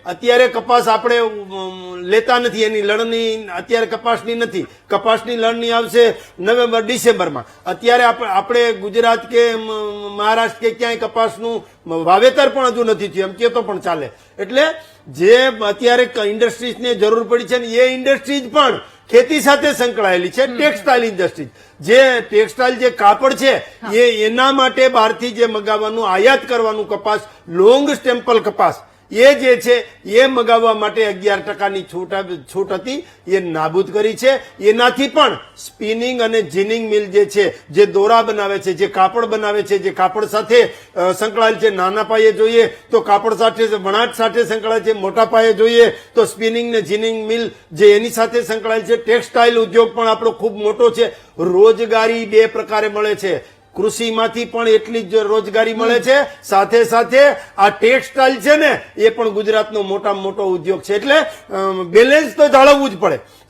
અત્યારે કપાસ આપણે લેતા નથી, એની લણણી અત્યારે કપાસની નથી. કપાસની લણણી આવશે નવેમ્બર ડિસેમ્બરમાં. અત્યારે આપણે ગુજરાત કે મહારાષ્ટ્ર કે ક્યાંય કપાસનું વાવેતર પણ હજુ નથી થયું, એમ કે તો પણ ચાલે. એટલે જે અત્યારે ઇન્ડસ્ટ્રીઝને જરૂર પડી છે ને એ ઇન્ડસ્ટ્રીઝ પણ ખેતી સાથે સંકળાયેલી છે. ટેક્સટાઇલ ઇન્ડસ્ટ્રીઝ, જે ટેક્સટાઇલ જે કાપડ છે એના માટે બહારથી જે મગાવવાનું આયાત કરવાનું કપાસ, લોંગ સ્ટેમ્પલ કપાસ એ જે છે એ મગાવવા માટે 11%ની છૂટ હતી, એ નાબૂદ કરી છે. એનાથી પણ સ્પિનિંગ અને જીનિંગ મિલ જે છે, જે દોરા બનાવે છે, જે કાપડ બનાવે છે, જે કાપડ સાથે સંકળાયેલ છે, નાના પાયે જોઈએ તો કાપડ સાથે વણાટ સાથે સંકળાયેલ છે, મોટા પાયે જોઈએ તો સ્પિનિંગ ને જીનિંગ મિલ જે એની સાથે સંકળાયેલ છે. ટેક્સટાઇલ ઉદ્યોગ પણ આપણો ખૂબ મોટો છે. રોજગારી બે પ્રકારે મળે છે. કૃષિમાંથી પણ એટલી જ રોજગારી મળે છે, સાથે સાથે આ ટેક્સટાઇલ છે ને એ પણ ગુજરાતનો મોટામાં મોટો ઉદ્યોગ છે. એટલે બેલેન્સ તો જાળવવું જ પડે.